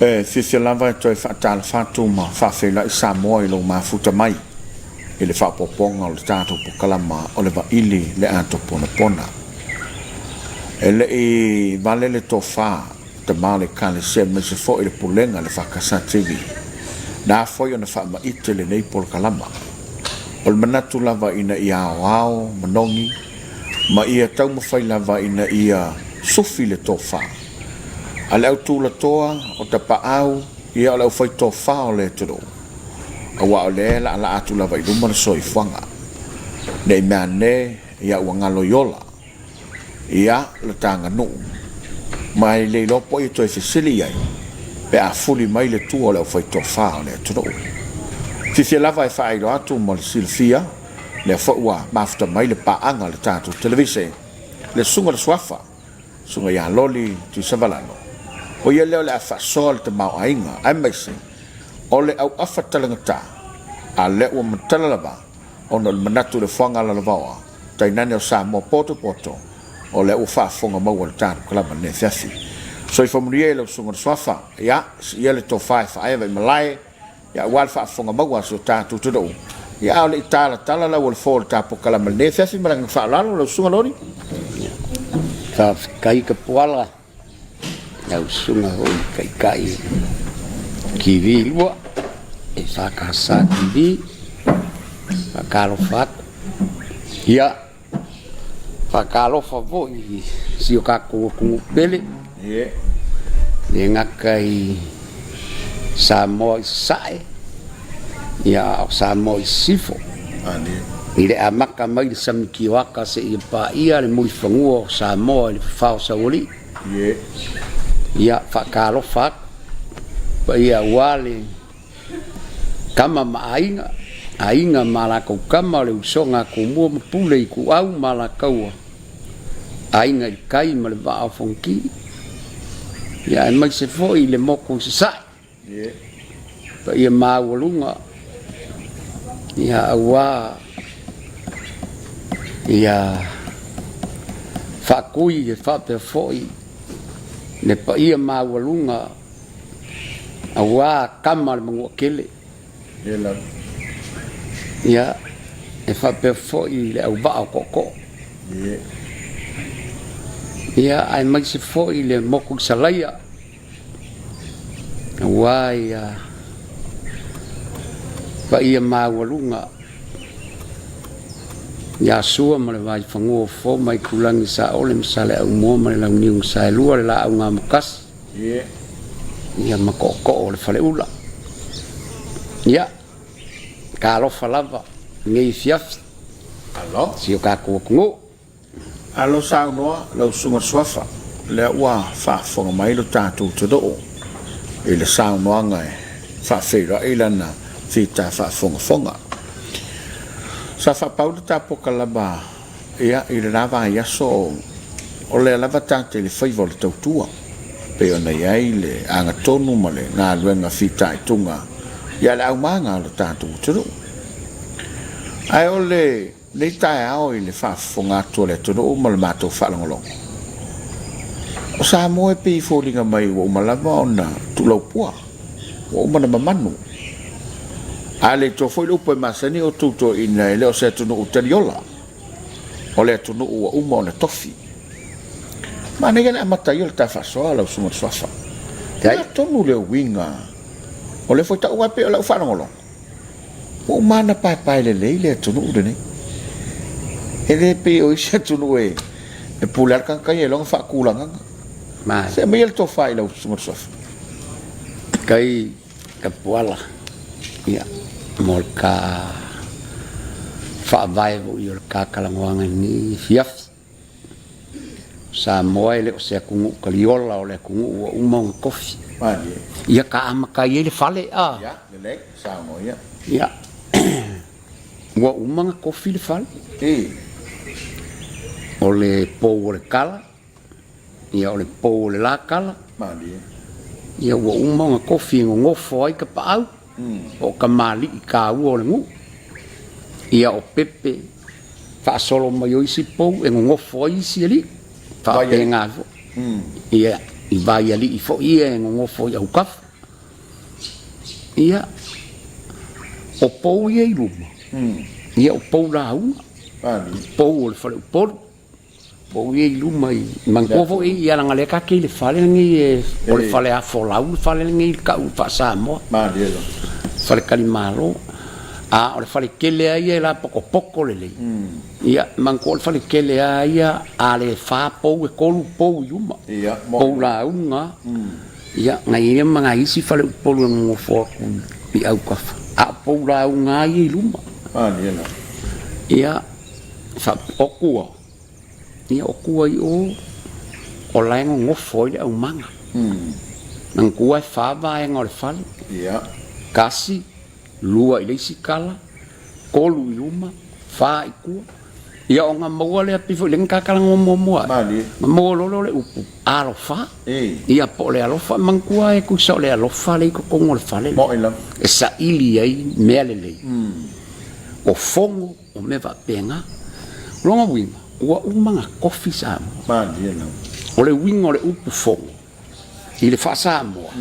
se lava toi fatal fatu ma fa fela isa mo lo ma futa mai ele fa poponga o tato po kalama o le va ili le ato pona pona ele e vale le tofa te male kale se me se fo ele pulenga le fa kasatigi da foi ona fa ma itele nei por kalama o manatu lava ina ia wao manongi ma ia tau mo fai lava ina ia sufi le tofa ale au tu la toa o ta paau ia o fai tofa o le toro awa o le la atu lava i rumana soi fanga nei mane ia wanga loyola ia la tanga no mai le lopo i toi fisili ai pe a fuli mai le tu o le fai tofa o le toro si lava e fai lo atu mo le silfia le foua mafta mai le paanga le tatu televise le sunga le swafa sunga ya loli tu savalano o ia leo le afa sol te mau ainga ai maise o le au afa talangata a le ua matala lava ono le manatu le fuanga la lavaoa tainane o sa mo poto o le ua faafonga maua le tatu kalama ne fiafi so i famurie le sunga le swafa ia ia le tofa e faaiva i malae ia wal faafonga maua so tatu tudou ia ole tala la wal fol tapo kalama ne fiafi maranga faalalo le sunga lori ta kai ka puala au sunga ho kai kiwi lua e fakasa kiwi fakalo fat ia fakalo favoi si o kako ku bele ye ngakai samoi sai ia samoi sifo ile amaka mai sam kiwaka se ipa ia le mui fanguo samoi le fao sauli ia fakalo fat pa ia wale kama ainga malakau kama le usonga ku mua mapule ku au malakau ainga i kai ma le vaa fonki ia e mai se foi le moko se sai pa ia mawalunga ia awa ia fakui e fape foi le pa ia mawalunga awa kama le mangu kele ia e fape foi le au vaa koko ia ai mai se foi le moko salaya awa ia pa ia mawalunga ia sua ma le vai fango fo mai kulangi sa ole msale au mo ma le niung sa lua le la au nga makas ia makoko le fale ula ia kalo falava ngai fiaf alo si o kako ngo alo sa no lo sunga swafa le wa fa fonga mai lo tatu todo e le sa no nga fa fera ilana fita fa fonga sa fa paulo tapo kalaba ia ile lava ia so o le lava tante le fai vol tautua pe ona ia ile anga tonu male na luenga fita tunga ia la umanga lo tatu todo ai ole le tai ao ile fa fonga to le todo mal mato fa longolo o sa mo e pe folinga mai o malava ona tu lo pua o mana manu ale to foi lo pe masani o tuto ina le o se tu no uteriola o le tu no o mo le tofi ma ne gana mata yo ta fa so ala sumo swafa ya to no le winga o le foi ta wa pe o la fa ngolo o mana pai le tu no de ne ele pe o se tu no e pular kan kan ye long fa kulang ma se me el to fa la sumo swafa kai kapuala ia molka fa vai vo yo ka kalangoanga ni fiaf sa moile se kungu kaliola o le kungu o mong kofi ia ka amaka ye le fale ya le sa mo ia wa umanga kofi le fale o le po le kala ia o le po le la kala ia wa umanga kofi ngofo ai ka pau o kamali i ka ua o le ngu ia o pepe fa solo mai o isi pou e ngofo isi ali fa penga ia i vai ali i fo ia e ngofo i au kaf ia o pou ia i luma ia o pou la unga pou o le fale upolu pou ia i luma i mangkofo ia langa le kake le fale ngi o le fale a folau le fale ngi ka u fa Samoa fale kalimalo a o le fale kele ia la poko le le ia mangko le fale kele ia a le fa pou e kolu pou yuma pou la unga ia ngai ia manga isi fale upolu ngo fo i au kafa a pou la unga ia i luma ia fa okua ia okua i o laengo ngofo i le au manga nang kua e whawa e ngore fale kasi lua i leisi kala kolu i uma wha i kua ia o ngā maua lea pifo i lenga kakala ngō mua maua lolo le upu alofa ia po le alofa mangkua e kusa o le alofa le i kokongo le fale e sa ili ai mea le lei o fongo o me va penga longa winga ua umanga kofi Samoa o le winga o le upu fongo i le fa Samoa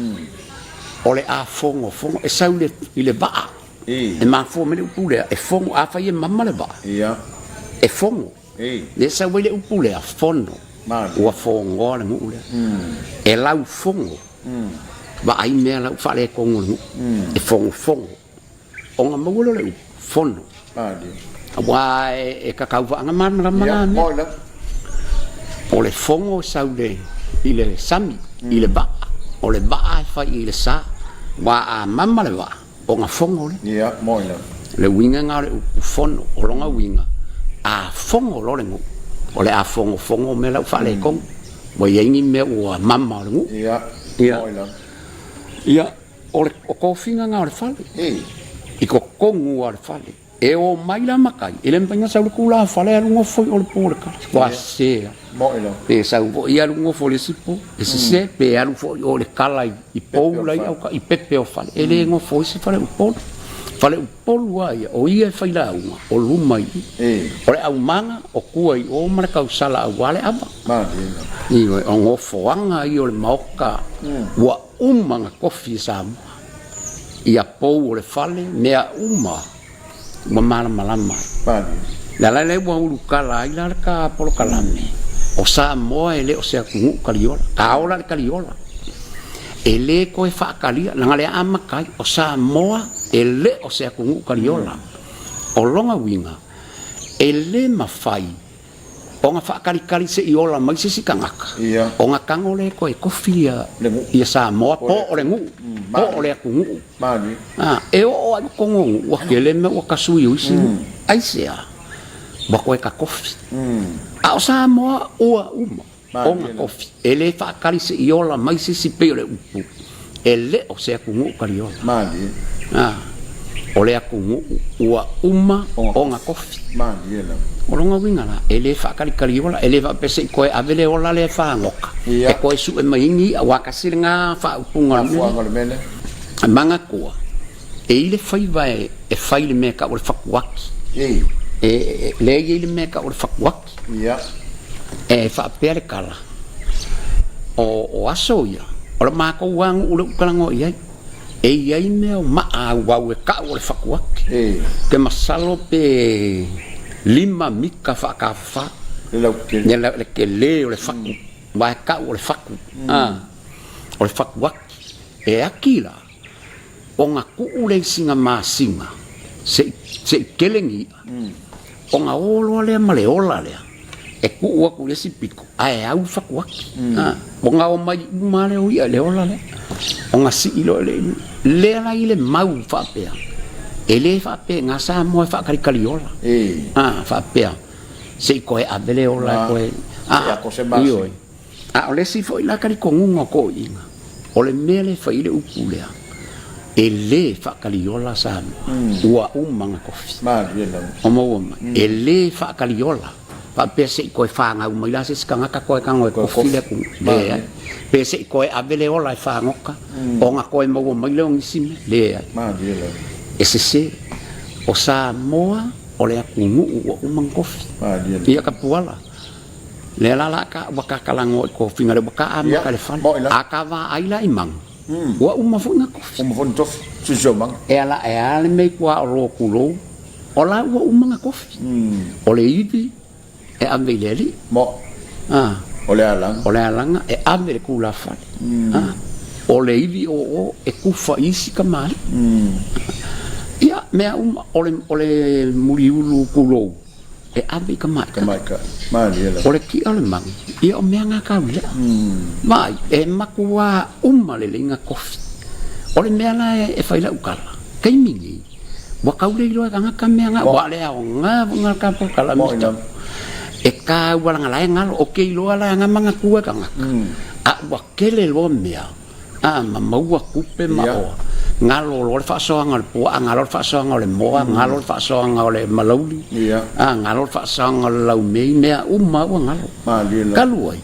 o le a fongo e sau le i le vaa e mafo me le upu lea e fongo a fai e mama le vaa e fongo le sau le upu lea fono ua fongo le ngu lea e lau fongo va ai mea lau fa le kongo ngu e fongo o nga mawolo le upu fono wa e kakau vaanga mana o le fongo sau le i le sami i le ba o le ba fa i le sa wa a mama le wa o nga fongo le winga nga le fono o longa winga a fongo lo le ngu o le a fongo me la fa le kong wa yengi me o mama le ngu ia o le ko finga nga le fale i ko kongu o le fale e o mai la makai ele mpanya sa le kula fale alu ngofo o le pole ka wa se pe sa o ia alu ngofo le sipo e se pe alu fo o le kala i pou la i pepe o fale ele ngofo se fale o pole wa ia o ia fai la o lumai o le au manga o kua i o mara ka usala au wale aba i o ngofo anga i o le maoka wa umanga kofi Samoa ia pou o le fale mea ma malama la le wa ulu kala ila ka polo kalame o Samoa ele o se kungu kaliola ka ola le kaliola ele ko e fa kalia nga le amakai o Samoa ele o se kungu kaliola o longa winga ele mafai o nga fa kali se iola mai se sikangaka o nga kangole ko e kofia ia Samoa po o le ngu po o le kungu e o alu kongo wa kele me wa kasui uisi ai sea wa ko e ka kofi a o Samoa ua uma o nga kofi ele fa kali se iola mai se sipe o le upu ele o se kungu kaliola o le kungu ua uma o nga kofi o longa winga la ele fa kali wala ele va pese ko e avele ola le fa ngoka e ko su e maingi wa kasilinga fa upunga mele manga ko e ile fai vai e fai le meka o le fakwaki e le ile meka o le fakwaki e fa pere kala o asoia o le mako wang u le kalango ia e ia me ma wa we ka o le fakwaki ke masalo pe lima mika fa le ke le o le faku wa ka o le faku o le faku e akila o nga ku ule singa masinga se kelengi o nga olo le male ola le e ku wa ku le sipiko ai au faku o nga o mai male o ia le ola le o nga si ilo le la ile mau fa pe ele fa pe nga Samoa fa kali ola fa pe se ko e abele ola ko e ko se basi o le si foi la kali kongunga ko inga o le mele fa ile upulea ele fa kali ola Samoa ua umanga kofi o mo ele fa kali ola fa pe se ko e fa nga mai la se skanga ka ko e kango e kofi le ku le pe se ko e abele ola fa ngoka o nga ko e mo mai le ngisime le se o Samoa o le akungu o mangofi ia ka puala le la ka waka kalango ko finga le waka ama ka le fale aka va aila imang wa uma fu nga kofi uma fon tof si jomang e ala me kwa ro kulo ola wa uma nga kofi ole ibi e ambeleli mo ole alang e ambele kula fa ole ibi o e kufa isi kamali ia mea ole muriulu kulo e ambe kamaka mali ela ole ki ale mang ia o mea nga kawile mai e makua le linga kofi ole mea la e faila ukala kai mingi wa kaule ilo e kanga kamea nga wa le au nga kapo kala mista e ka wala nga la ngalo o ke ilo ala nga manga kua kanga a wa kele lo mea a maua kupe mao ngalo lo fa soanga le po ngalo fa soanga le moa ngalo fa soanga le malauli ngalo fa soanga le lau mei mea uma wa ngalo kaluai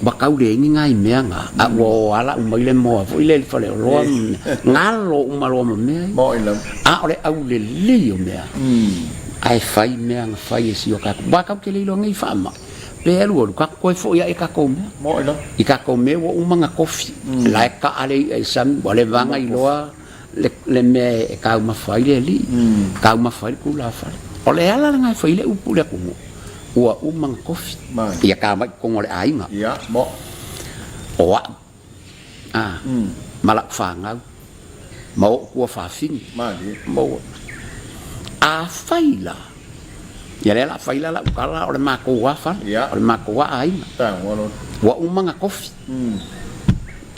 ba kaule ngai mea nga a wo ala uma le moa fo ile fa le lo ngalo uma lo mea mo ile a ole au le lio mea ai fai mea nga fai si o ka ba ka ke le lo ngai fa ma pero ka ko fo ya e ka ko me mo ile i ka ko me wo uma nga kofi la ka ale e sam wale vanga i loa le me e ka uma fai le li ka uma fai ku la fa ole ala nga fai le upu le ku ua uma nga kofi ia ka mai ko ngole ainga ia mo oa malak fa nga mo ku fa fin mo a faila ya le la faila la kala ole mako wa fa ole mako wa ainga wa uma nga kofi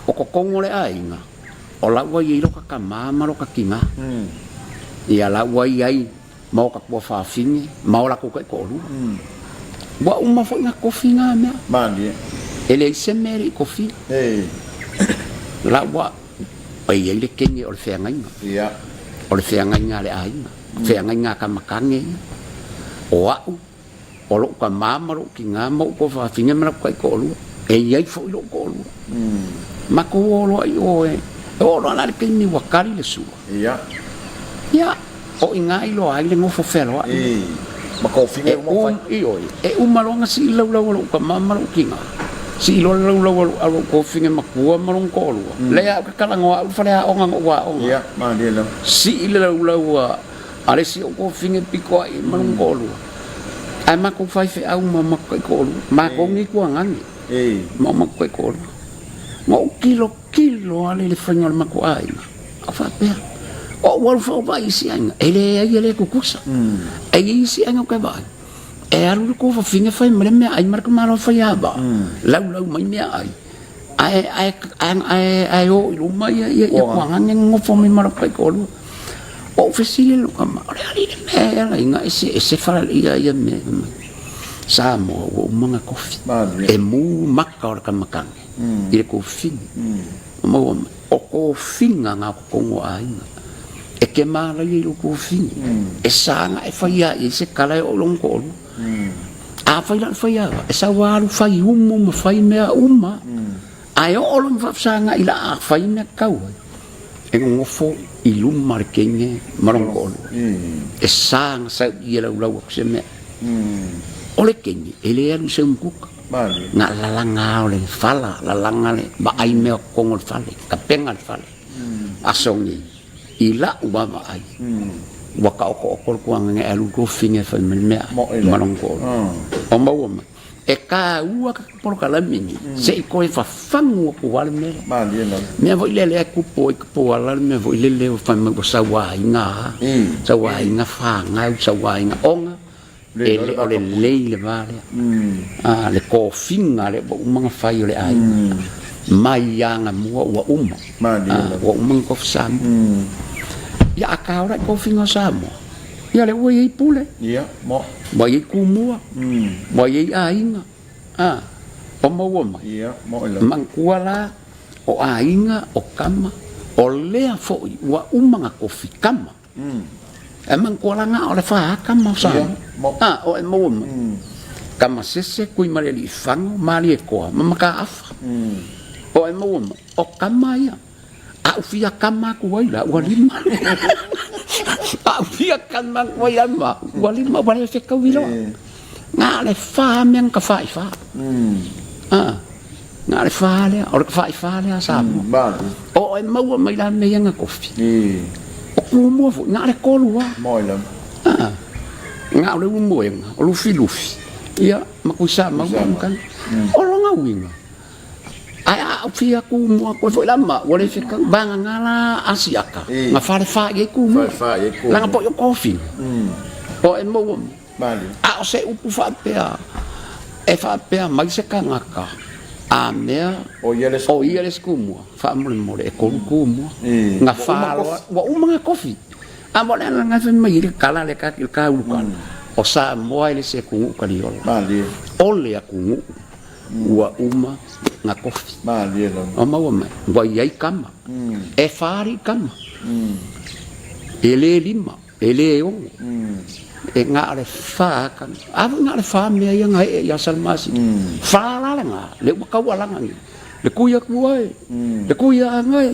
o ko ngole ainga o la wa i lo ka mama lo ka kinga ia la wa ai mau ka po fa fingi mau la ko lu wa uma fo nga kofi nga me mandi ele semeri kofi la wa ai ele kenye o fe nga ia o fe nga le ainga fe nga ka makange o o lo ka mama lo kinga mau ko fa fingi me ko lu e ai fo lo ko lu ma ko lo ai o lo ala ke ni wakari le su ia o inga ilo ai le ngofo felo ma ko finge mo fa e umalonga si lo ka mama lo kinga si lo ko finge makua malong ko lo le a kala ngo fa le o nga wa ia ma de lo si lo ale si ko finge piko ai malong ko lo ai ma ko fai fe au mama ko lo ma ko ni ko ngangi mama ko lo mo kilo ale le fanyol mako ai afa pe o wal fo ba isi anga ele kukusa isi anga ka ba e aru ko fa finga fa me ai marka malo fa ya ba lau mai me ai o lu mai ya ko nganga ngofo mi mara ka ko lu o fesile lu ka ma ali me ala inga ese fa ya me samo o manga kofi e mu maka ka makange ile ko fin mo o ko finga nga ko ngo ainga e ke mala ile ko fin e sanga e faia e se kala o long ko a faia e sa waru fai ma fai me uma ai o long fa sanga ila a fai me kau e ngo fo ilum markenge marong ko e sanga sa ile lo se me ole kenyi ele alu se mkuka nga lalanga ole fala lalanga le ba ai me kongol fale kapenga fale asongi ila ubama ai waka ko kuang nge alu ko finge fa me manong ko o mau e ka ua ka por kala mini se ko fa fangu ko wal me me vo le ku po wala me vo le fa me ko sa wa inga fa nga sa wa inga onga ele ole le vale le ko finga le mga fai le ai mai yang mo wa wa ko sam ya ka ora ko finga sam ya le wo pule ya mo wa ku mo wa ainga o mo wa ya mo le man kuala o ainga o kama o le fo wa mga ko fikama emang kuala nga ole fa kama sa o mo kama sese kui mare li fango mali e ko mamaka af o mo o kama ya a ufia kama ku wala walima a ufia kama ku walima wala fe ka wilo nga le fa men ka fa nga le fa le o ka fa le sa mo o o e mau mai la me nga kofi o ku mo fo na le kolua moi la nga le mo nga o lu filufi ia makusa mau kan o lo nga winga ai a fia ku mo ko fo la ma o le fika banga ngala asiaka nga fale fa ye ku mo la nga po yo kofi o e mo mali a o se upu fa pea e fa pea mai se kangaka a mea o ieles kumua fa mole mole e kolu kumua nga fa wa uma kofi a mole nga fa mai le kala le ka ukan o sa moa ele se kungu kaliola mali ole a kungu wa uma nga kofi mali lo o ma wa yai kama e fari kama ele lima ele o e nga le fa kan a nga le fa me nga ya salmasi fa la nga le ka wala nga le kuya kuai le kuya ngai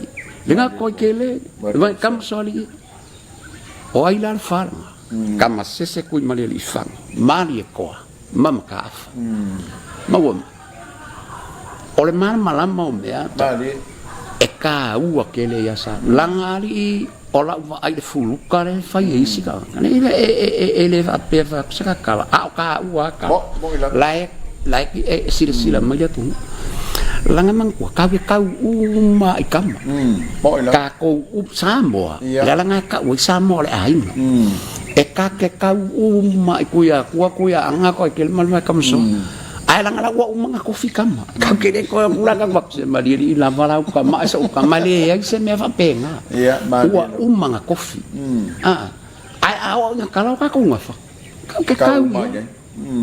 le nga ko kele le kam soli o ai la fa kam se kui mali li fa mali ko mama ka ma wo o le malama o me mali e ka ua kele ya sa langari ola wa ai le fulu kare fai isi ka ele va per sa kala a ka ua ka like sila mai tu langa mang ka uma i kam ka ko samo la langa ka u samo le ai e ka ke ka uma i kuya anga ko ke mal ma kam so ai langa la wa uma ko fi kam ka ke ko la ka bak se ma di la vala ka ma so ka male ya se me fa penga wa uma ko fi ai a o ka la ka ko ngafa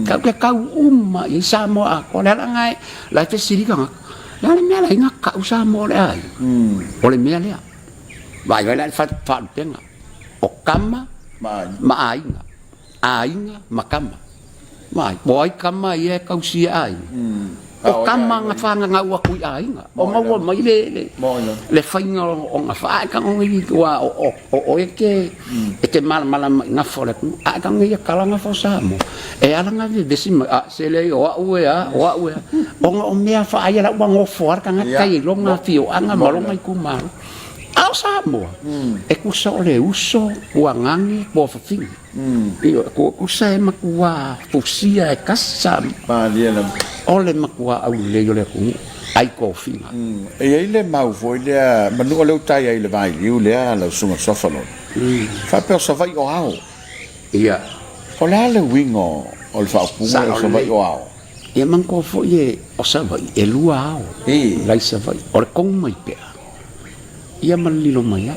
ka ke ka uma i samo a ko la ngai la te siri ka la le mea la inga ka usamo le ai o le mea lea vai la fa penga o kama ma ainga ma kama mai boy kama ye ka usia ai o kama nga fa nga wa ku ainga o ma wa mai le fainga o nga fa ka ngi wa o ke mal nga fole ku a ka ngi ka nga fo samo e ala nga de sim se le o nga o mea fa ai la wa ngo for ka nga kai lo nga fio anga malo mai ku malo ao samo e ku so le uso wa ngangi po fa fin io ku sa ma ku wa fusia e kasa ma liela ole ma ku au le yo le ku ai ko finga e ai le mau foi le manu le utai ai le vai liu le la sunga sofalo fa per so vai o ao ia o la le wingo o le fa pu so vai o ao ia man ko fo ye o sa vai e lua ao lai sa vai o le kong mai pe ia man lilo mai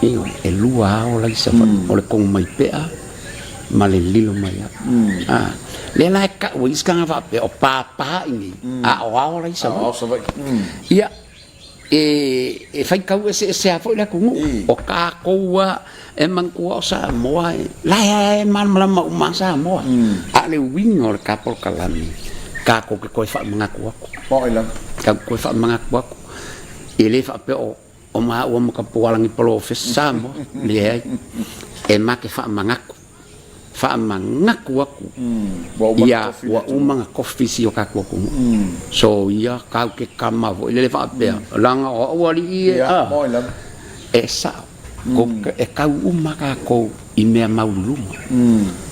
io e lua ao lai sa vai o le kong mai pe ma le lilo mai le la ka o iskanga va pe o papa ini a o ao lai sa vai ia e fai kau se a foi la ku o ka ko wa e man ku sa mo la man ma ma sa mo a le wingo ka por kalami ka ko ke ko fa mga ku mo ila ka ko fa mga ku ele fa pe o ma o mo ka pualang i polo fesa mo le e ma ke fa mga ku fa mga ku ia wa uma kofi si o ka ku so ia ka ke kama vo le fa pe langa o ali mo ila e sa ko e ka uma ka ko i me mauluma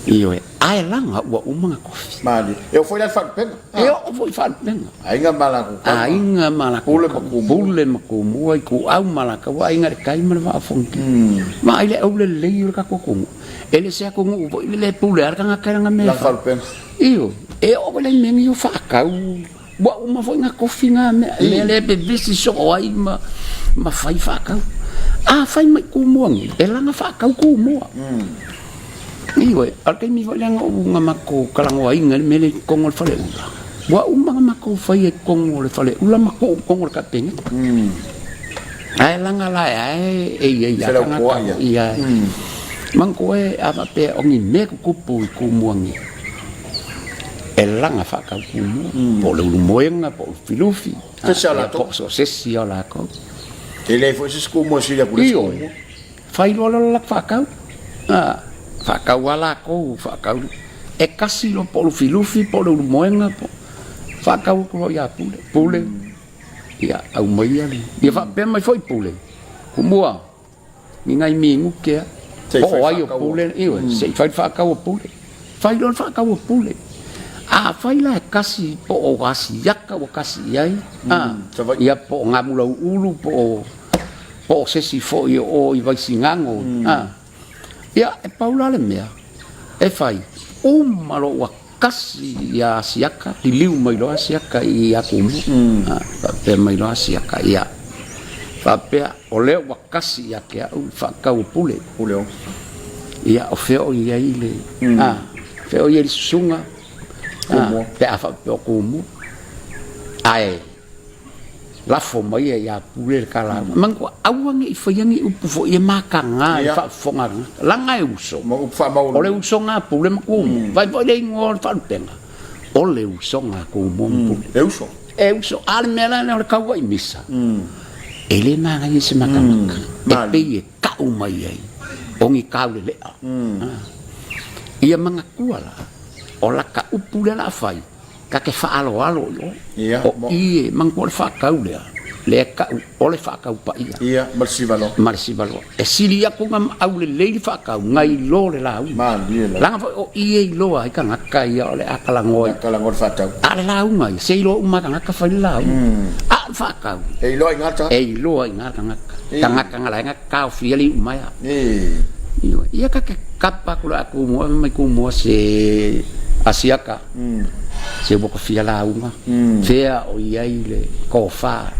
io e ai langa wa uma kofi mali eu foi la fa pen eu foi fa pen ainga mala ku bule ma ku moi ku au mala ka wa inga kai ma va fonki ma ile o le le ka ko ele se ko ngu le pule ar ka ka nga me la fa pen io e o le me io fa ka wa uma foi nga kofi nga le bebe si so ai ma fai fa ka fai mai ku mo ngi e la nga fa ka ku mo iwe alkai mi wala nga nga mako kalang wa inga mele kongol fale ula wa uma nga mako fai kongol fale ula mako kongol ka peng ai langa la ai ya nga ya mangko e ava pe ongi me ku pu ku muangi e langa fa ka ku po le moenga po filufi Sesiala to. Sesiala ko ele foi se como se ia por isso fai lo la fa ka fa ka wala ko fa ka e kasi lo po filufi po le moenga po fa ka ko ya pule ia au mai ale ia fa pe mai foi pule ku mua ni ngai mingu ke o ai o pule io se fai fa ka o pule fai don fa ka o pule a fai la kasi po o kasi yaka o kasi ai ia po ngamula ulu po se si fo io o i vai singango ia e paula le mea e fai malo wa kasi ya siaka di liu mai lo siaka i aku pe mai lo siaka ia fa pe o le wa kasi ya ke au fa ka o pule ia o fe o ia ile fe o ia sunga pe a fa pe o kumu ai la fo mai ya pule kala mango awangi fayangi upu fo ia makanga fa fonga la ngai uso mo fa ma ole uso nga pule ku vai vai dei ngol fa penga ole uso nga ku mo e uso al mela na ka wai misa ele na ngai se makanga e pe ka u mai ai ongi ka le ia manga kuala ola ka upule la fai ka ke fa alo yo o ie mangko fa ka ule le ka ole fa ka pa ia marsivalo e silia ko ngam au le fa ka ngai lo le la la o ie lo ai ka ngaka ia ole akala ngoi fa ta ale la ngai se lo ma ka ngaka fa la a fa ka e lo ngata ngaka ngala ngaka fieli umaya ia ka ke kapa kula aku mo mai ku mo se asiaka se boko fia la uma fea o iai le kofa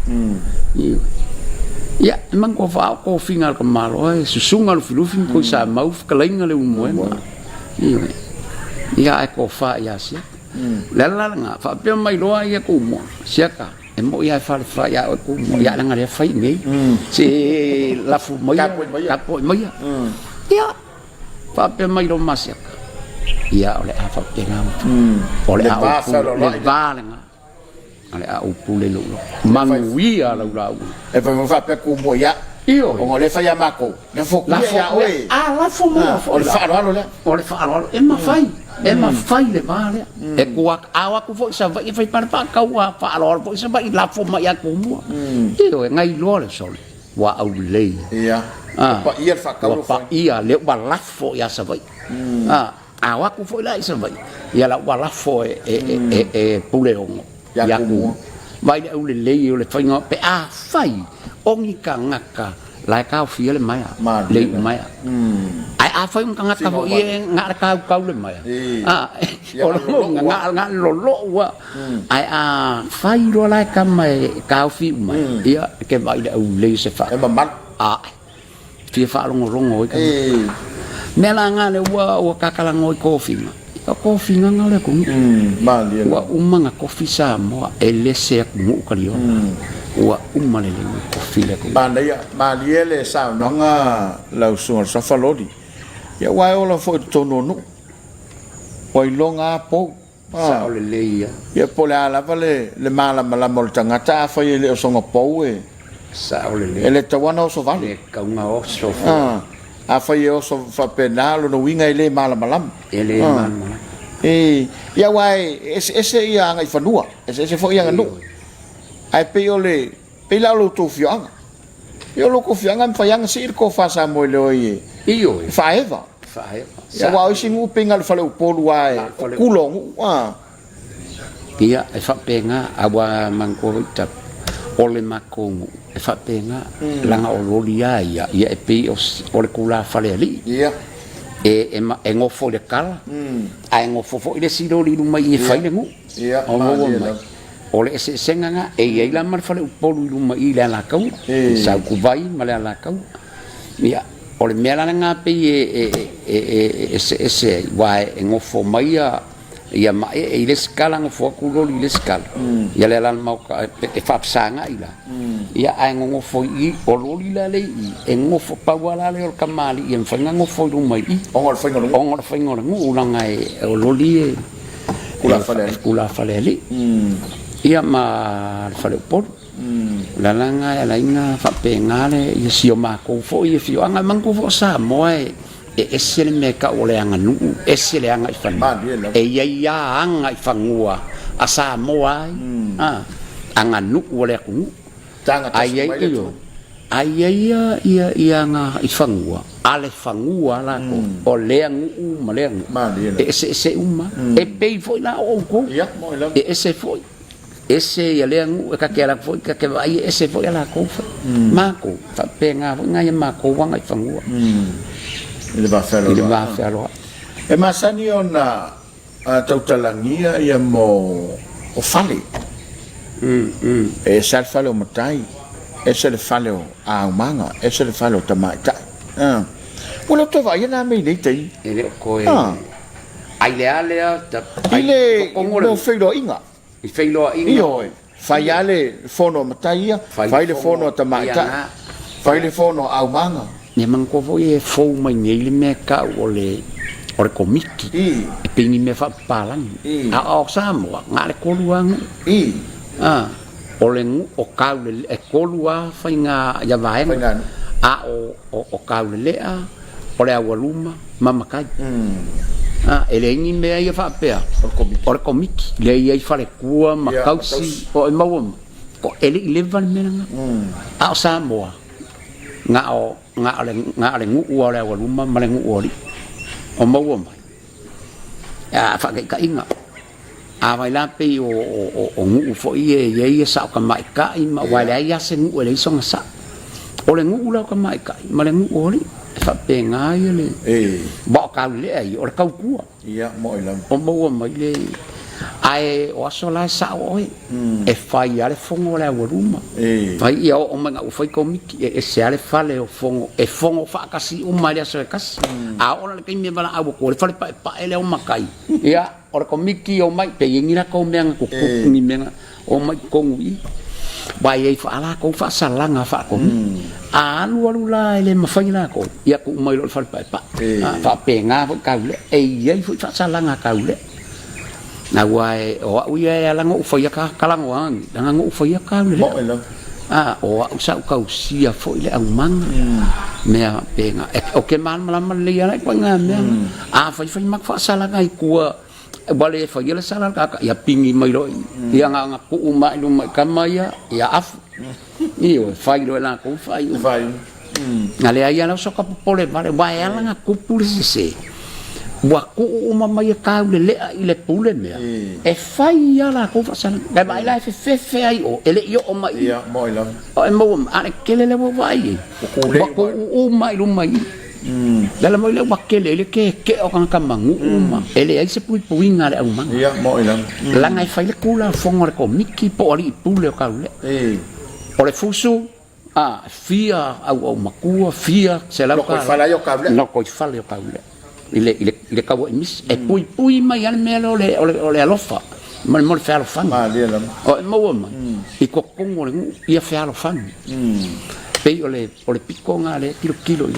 ia man kofa ko fingal ko malo e susunga lu filufi ko sa mau kalainga le umo ia e kofa ia sia la nga fa pe mai loa ia ko mo siaka e mo ia fa ia ko mo ia nga le fai nei se la fu mai kapo mai ia fa pe mai lo masiaka ia ole a fa penga ole a le valenga ole a upule lo manguia la e fa pe ku mo ia io o le fa ya mako le fo ku ya oi la fo mo ole fa lo e ma fai le vale e ku a ku fo sa vai fai par pa ka wa fa lo fo sa vai la fo ma ya ku mo io e ngai lo le sol wa au le ia pa ia fa ka pa ia le ba la fo ya sa vai aku foi lá isso vai ia lá wala foi puleongo ya ku vai le le fai ngo pe fai ongi ka ngaka la ka fia le mai le mai ai fai ngaka fo ie ngaka ka le mai o nga lo wa ai fai lo la ka mai ka fi mai ia ke vai le se fa e ma fia fa longo ka nela ngale wa kakala ngoi kofi ngale ku wa umanga kofi sa mo elese ku kalio wa umale le kofi le ku maliele sa nga la usunga sa falodi ya wa ola fo tono no wa longa po sa ole le ya po la vale le mala mol tangata fa le songa po sa ole le ele tawana so vale ka nga o so a fai o so fa penalo no winga ile mala malam ele man ya wai ese ia ngai fanua ese fo ia no ai pe ole pe la lo to fianga yo lo ko fianga fa yang sir ko fa sa mo le oi io fa eva ya wa o singu pengal fa le polu ai kulong ia e fa penga awa mangko tap ole makongu e fa penga langa o lolia ia e pe o le kula fale ali ia e ngofo le kala ai ngofo fo ile silo li mai e fai ngu ia o le se senga nga e la mar fale polu lu mai la kau sa ku vai mala la kau ia o le mela nga pe ese vai ngofo mai ia ma ile skala ngofo ku lo ile skala ia le lan mau ka e fa sanga ila ia ai ngofo I o lo ila le I ngofo pa wala le o kamali ia fa ngofo lu mai ongol fa ngol ngu langa o lo li kula fale li ia ma fale por la langa la inga fa pengale ia sio ma ko fo ia fio anga mangu fo sa moe ese le me ka ole anga nu ese le anga ifan ia anga ifangua asa moai anga nu ole ku ai ai iyo ai ia nga ifangua ale fangua la ko o leangu ma leangu se uma e pei foi la o ko se foi ese ya leangu ka ke la foi ka ke vai ese foi la ko ma ko fa penga nga ya ma ko wanga ifangua ile va felo e masani ona tautalangia ia mo o fale e sal fale o matai e se le fale o aumanga e se le fale o tamaita wala to vai na me nei tei ele ko ai le ale ta ile no felo inga i felo inga io fai ale fono matai fai le fono tamaita fai le fono aumanga ne man ko vo e fo mai nei le me ka ole ore komiki e pingi me fa palang a o samo ngale ko luang ole ngu o kaule e kolua fa nga ya vai a o kaule le a ole a waluma mama kai ele ngi me ia fa pea ore komiki le ia fa le kua makausi o e mawam ko ele levan menanga a o samo nga ole ngu ole a waluma male ngu ori o mau mai a fa ka inga a vai la pe o ngu fo ye sa ka mai ka i ma wa la ya se ngu le songa sa o le ngu la ka mai ka ma le ngu ori fa pe nga ye le ba ka le ai o ka ku ia mo ila o mau mai le ai o so la sa o e fai ale fongo la waruma fai ia o manga o fai komiki e se ale fale o fongo e fongo fa kasi o mai so kasi a ora ke me bala abo ko fale pa ele o makai ia ora komiki o mai pe ngira ko menga ko ni menga o mai ko ngi bai ai fa ala ko fa salanga fa ko a lu la ele ma fai la ko ia ko mai lo fale pa fa penga ka le e ia fa salanga ka le na wai o uia la ngo foi ka kalango ang nga ngo foi ka le o sa ka usia foi le ang mang me penga o ke man mala le ya ko nga me foi mak fa sala ngai ku bale foi la sala ka ya pingi mai lo ya nga ku uma lu ka maya ya af io fai lo la ko fai ngale ya la so ka pole vale vai la nga ku pulisi waku uma mai ka le ile pule me e fai ala ko fasana le mai la fe ai o ele yo o mai ia mo ila o mo ane kele le mo vai waku o mai lu mai dala mo le wakele le ke o kan kamangu uma ele ai se pui ngale au mang ia mo ila la ngai fai le kula fongo ko miki po ali pule ka le o le fusu fia au makua fia se la ka fala yo ka le no ko fala yo ka le ile kawo mis e pui mai al melo le alofa mal fa alofa ma le la o mo ma I ko kongo le ia fa alofa pe ole piko nga le kilo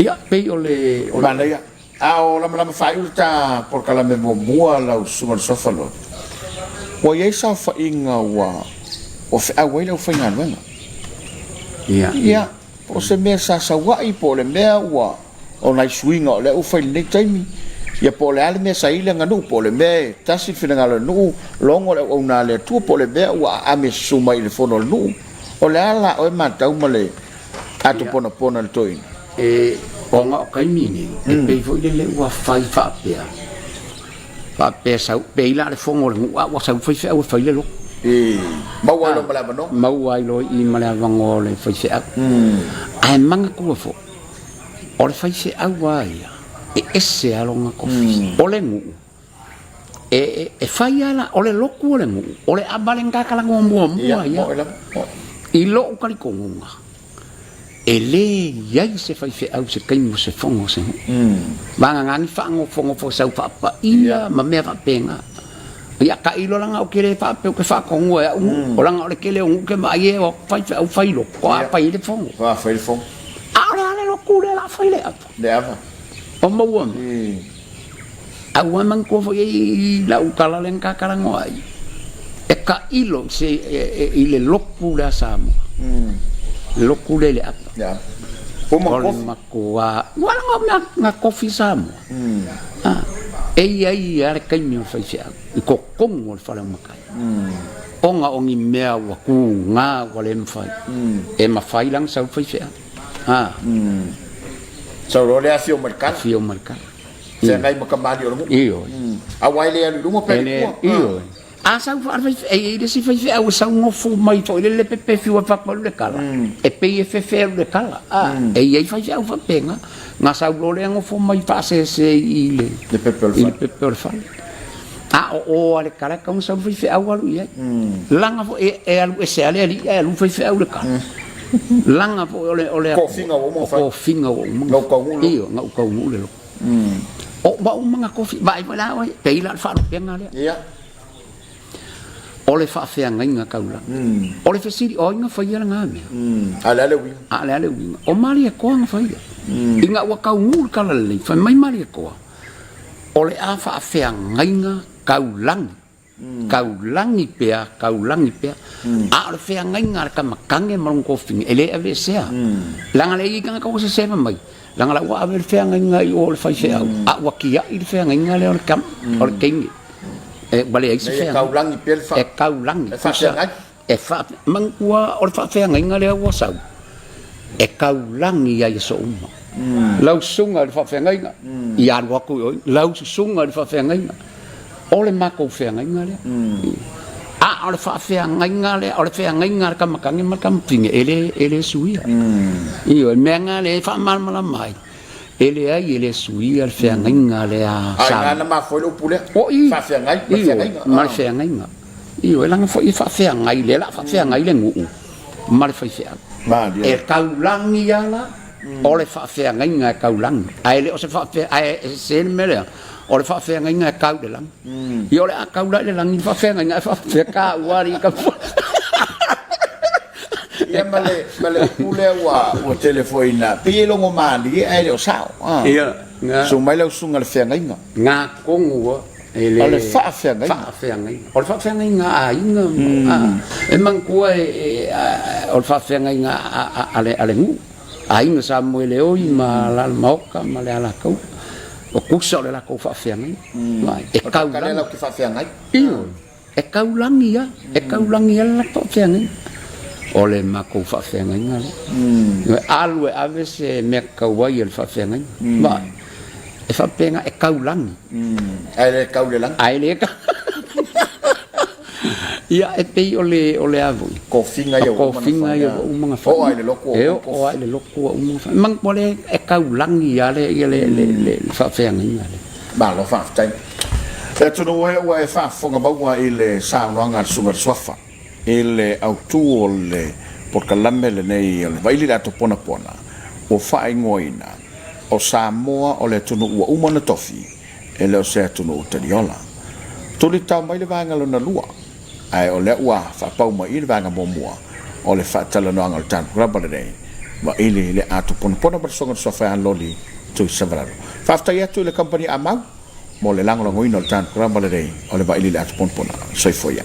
ia pe ole banda ia o la fa ulta por kala me boa la usuma sofalo o ye sa fa inga wa o fa awai le fa ngana ia o se me sa wa I po le me wa o nai swinga le u fai nei taimi ia po le ale me sai le nganu po le me tasi fina ngalo nu longo le o na le tu po le be wa ame suma I le fono nu o le ala o ma tau male atu pona le toi o nga kai mini pe foi le wa fai fa pe sa pe la le fono le wa sa fai le lo mau lo mala no mau ai lo I mala vango le fai se ai manga ku fo o le fai se awai ese alonga kofi o le ngu e fai ala o le loku o le ngu o le abalenga kala ngomua ia I lo ukali kongunga e le iai se fai se au se kaimu se fongo se vanga ngani fango fongo fo sau papa ia ma mea penga ia ka ilo langa o kere fa pe o ke fa kongo e o langa o le kele o ngu ke mai e o fai lo ko apa I le fongo fai le fongo ale lo kule la fai le apa o mau au man ko foi la ukala len ka karango ai e ka ilo se ile loku la samo loku le apa ya po mako wala nga kofi samo ai ai ar kai mi fai se I ko kongo fa la makai onga ongi mea wa ku nga wa le mfai e mafai lang sau fai fea so ro le afio mercat fio marka se ngai mo kamali o iyo a wai le alu mo pe iyo a sau fa fai e de si fai fea o sau ngofo mai to le pepe fio fa pa le kala e pe e fe le kala e ye fai fea fa penga nga sau lo le ngofo mai fa se ile de pepe le fa o ale kala ka sa fai fe au alu ia langa fo e alu e se ale ali e alu fai fe au le kala langa fo ole ko finga o mo fa ko finga o mo no ko ngulo iyo nga ko ngulo lo o ba o manga kofi ba i la o pe ila fa no penga le ia ole fa fe nga kaula ole fe siri o nga fa ia nga me ale wi o mali e ko nga fa ia inga wa ka ngulo kala le fa mai mali e ko ole a fa fe nga kaulangi pea a le fea ngai ngara ka makange malung kofing ele ave sea langa le ikanga ka se sema mai langa la wa ave fea ngai o le fai fea a wa kia i le fea ngai ngale o kam o kingi e bale ai se fea kaulangi pea fa e kaulangi fa ngai e fa mangua o le fa fea ngai ngale o sau e kaulangi ai so uma lau sunga le fa fea ngai i an wa ku lau sunga le fa fea ngai ole mako fea ngai ngale ole fa fea ngai ngale ole fea ngai ngale ka makange makam pinge ele suia io me ngale fa mal mai ele ai ele suia fea ngai ngale a sa na ma foi lo pule fa fea ngai mal fea ngai nga io langa foi fa fea ngai le la fa fea ngai le ngu mal fa fea e kaulangi ala ole fa fea ngai nga kaulangi ai le o se fa fea ai se mele o le fa fe nga kau de lang i ole a kau le lang i fa fe nga fa fe ka wari ka e male pule wa telefoina pe lo ngo mali ai lo sao ia so mai lo sunga le fe nga kongu ele ole fa fe nga ole fa fe nga ai nga e man ko ole fa fe nga ale ngu ai nga Samuel o i ma la moka ma le ala kau o kusa le la ko fa fea ngai e kaulangi la ko fa fea ngai e kaulangi la fa fea ngai ole ma ko fa fea ngai ngale alwe ave se me kawai el fa fea ngai ba e fa penga e kaulangi ai le kaulelang ai le ka ia e pe ole avo ko finga yo o manga fa o ai le loko o ai le loko o manga mang pole e kaulangi ia le fa fea ngai ba lo fa tai e tu no e fa fonga ba wa ile sa longa super sofa ile autu ole por kalame le nei le vai la to pona o fa ngoina o Samoa o le tunu ua umana tofi e le o se tunu utariola tuli tau mai le vanga lo na lua ai o le ua fa pau mai le vanga momua o le fa tala no angal tan raba le nei wa ile le atu pona per songa sofa an loli tu savraro fa sta ya tu le company amau mo le lango ngoino tan raba le nei o le va ile le atu pona soi foia